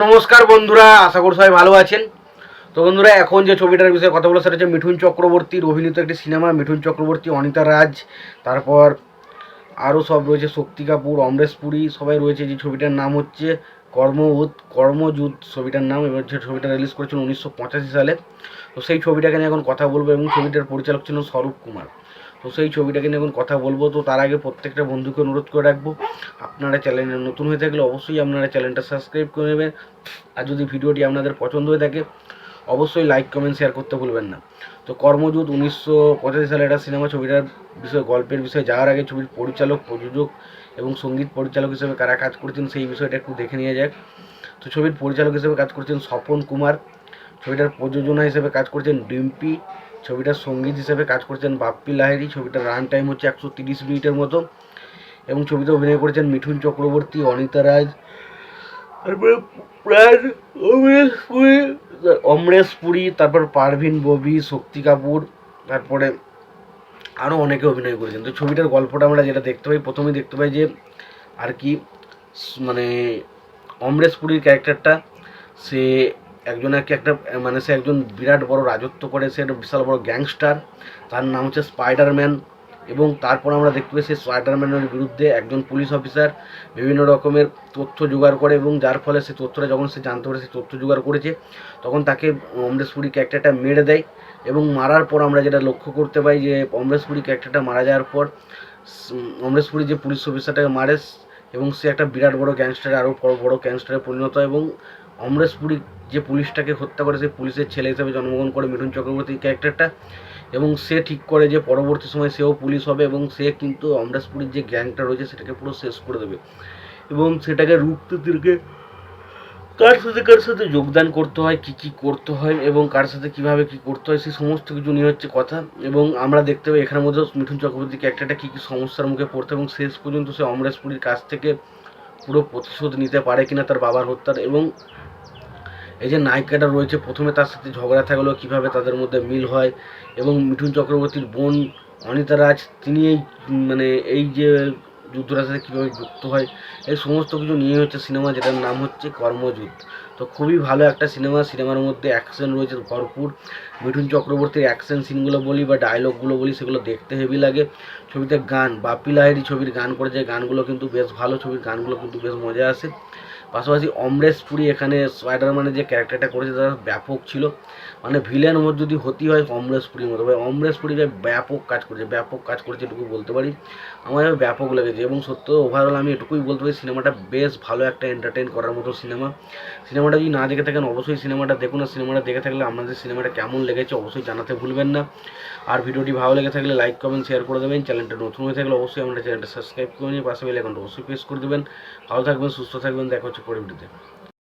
নমস্কার বন্ধুরা, আশা করি সবাই ভালো আছেন। তো বন্ধুরা, এখন যে ছবিটার বিষয়ে কথা বলা সেটা হচ্ছে মিঠুন চক্রবর্তীর অভিনীত একটি সিনেমা। মিঠুন চক্রবর্তী, অনিতা রাজ, তারপর আরও সব রয়েছে, শক্তি কাপুর, অমরেশ পুরী, সবাই রয়েছে। যে ছবিটার নাম হচ্ছে কর্মযুদ্ধ ছবিটার নাম। এবার যে ছবিটা রিলিজ করেছিল 1985 সালে। তো সেই ছবিটাকে নিয়ে এখন কথা বলবো, এবং ছবিটার পরিচালক ছিলেন স্বরূপ কুমার। তো সেই ছবিটাকে নিয়ে এখন কথা বলবো। তো তার আগে প্রত্যেকটা বন্ধুকে অনুরোধ করে রাখবো, আপনারা চ্যানেলে নতুন হয়ে থাকলে অবশ্যই আপনারা চ্যানেলটা সাবস্ক্রাইব করে নেবেন। আর যদি ভিডিওটি আপনাদের পছন্দ হয়ে থাকে অবশ্যই লাইক কমেন্ট শেয়ার করতে ভুলবেন না। তো কর্মযুদ্ধ 1985 সালে একটা সিনেমা। ছবিটার বিষয়ে, গল্পের বিষয়ে যাওয়ার আগে ছবির পরিচালক, প্রযোজক এবং সঙ্গীত পরিচালক হিসেবে কারা কাজ করেছেন সেই বিষয়টা একটু দেখে নিয়ে যাক। তো ছবির পরিচালক হিসেবে কাজ করেছেন স্বপন কুমার, ছবিটার প্রযোজনা হিসেবে কাজ করেছেন ডিম্পি, ছবিটার সঙ্গীত হিসেবে কাজ করেছেন বাপ্পি লাহিড়ী। ছবিটার রান টাইম হচ্ছে 130 মিনিটের মতো, এবং ছবিতে অভিনয় করেছেন মিঠুন চক্রবর্তী, অনিতা রাজ, তারপরে প্রাণ, অমরেশ পুরী, তারপর পারভিন ববি, শক্তি কাপুর, তারপরে আরও অনেকে অভিনয় করেছেন। তো ছবিটার গল্পটা আমরা যেটা দেখতে পাই, প্রথমেই দেখতে পাই যে আর কি, মানে অমরেশ পুরীর ক্যারেক্টারটা, সে একজন আর কি একটা, মানে সে একজন বিরাট বড় রাজত্ব করে, সে একটা বিশাল বড় গ্যাংস্টার, তার নাম হচ্ছে স্পাইডারম্যান। এবং তারপর আমরা দেখতে পাই সে স্পাইডারম্যানের বিরুদ্ধে একজন পুলিশ অফিসার বিভিন্ন রকমের তথ্য জোগাড় করে, এবং যার ফলে সে তথ্যটা যখন সে জানতে পারে সে তথ্য জোগাড় করেছে, তখন তাকে অমরেশ পুরী ক্যারেক্টারটা মেরে দেয়। এবং মারার পর আমরা যেটা লক্ষ্য করতে পাই যে অমরেশ পুরী ক্যারেক্টারটা মারা যাওয়ার পর অমরেশ পুরী যে পুলিশ অফিসারটাকে মারে, এবং সে একটা বিরাট বড় গ্যাংস্টারে, আরও বড় বড় গ্যাংস্টারে পরিণত হয়। এবং অমরেশ পুরী যে পুলিশটাকে হত্যা করে, সেই পুলিশের ছেলে হিসেবে জন্মগ্রহণ করে মিঠুন চক্রবর্তী ক্যারেক্টারটা। এবং সে ঠিক করে যে পরবর্তী সময় সেও পুলিশ হবে, এবং সে কিন্তু অমরেশ পুরীর যে গ্যাংটা রয়েছে সেটাকে পুরো শেষ করে দেবে, এবং সেটাকে রুখতে তিরকে কার সাথে যোগদান করতে হয়, কী করতে হয়, এবং কার সাথে কীভাবে কী করতে হয়, সেই সমস্ত কিছু নিয়ে হচ্ছে কথা। এবং আমরা দেখতে পাই এখানের মধ্যে মিঠুন চক্রবর্তী ক্যারেক্টারটা কী সমস্যার মুখে পড়তে, এবং শেষ পর্যন্ত সে অমরেশ পুরীর কাছ থেকে পুরো প্রতিশোধ নিতে পারে কিনা তার বাবার হত্যার। এবং এই যে নায়িকাটা রয়েছে, প্রথমে তার সাথে ঝগড়া থাকলেও কীভাবে তাদের মধ্যে মিল হয়, এবং মিঠুন চক্রবর্তীর বোন অনিতা রাজ, তিনি এই মানে এই যে যুদ্ধটার সাথে কীভাবে যুক্ত হয়, এই সমস্ত কিছু নিয়ে হচ্ছে সিনেমা, যেটার নাম হচ্ছে কর্মযুদ্ধ। তো খুবই ভালো একটা সিনেমা। সিনেমার মধ্যে অ্যাকশন রয়েছে ভরপুর। মিঠুন চক্রবর্তীর অ্যাকশন সিনগুলো বলি বা ডায়লগগুলো বলি, সেগুলো দেখতে হেভি লাগে। ছবিতে গান, বাপ্পি লাহিড়ী ছবির গান করেছে, গানগুলো কিন্তু বেশ ভালো, ছবির গানগুলো কিন্তু বেশ মজা আসে। পাশাপাশি অমরেশ পুরী এখানে স্পাইডারম্যানের যে ক্যারেক্টারটা করেছে তারা ব্যাপক ছিল, মানে ভিলেন ওর যদি হতে হয় অমরেশ পুরীর মতো, ভাই অমরেশ পুরী ভাই ব্যাপক কাজ করেছে এটুকু বলতে পারি। আমার ব্যাপক লেগেছে, এবং সত্য ওভারঅল আমি এটুকুই বলতে পারি, সিনেমাটা বেশ ভালো একটা এন্টারটেইন করার মতো সিনেমা। সিনেমাটা যদি না দেখে থাকেন অবশ্যই সিনেমাটা দেখুন, আর সিনেমাটা দেখে থাকলে আপনাদের সিনেমাটা কেমন লেগেছে অবশ্যই জানাতে ভুলবেন না। আর ভিডিওটি ভালো লেগে থাকলে লাইক কমেন্ট শেয়ার করে দেবেন। চ্যানেলটা নতুন হয়ে থাকলে অবশ্যই আমাদের চ্যানেলটা সাবস্ক্রাইব করে নিয়ে পাশে বেল আইকনটা অবশ্যই প্রেস করে দেবেন। ভালো থাকবেন, সুস্থ থাকবেন, দেখা হচ্ছে পরের ভিডিওতে।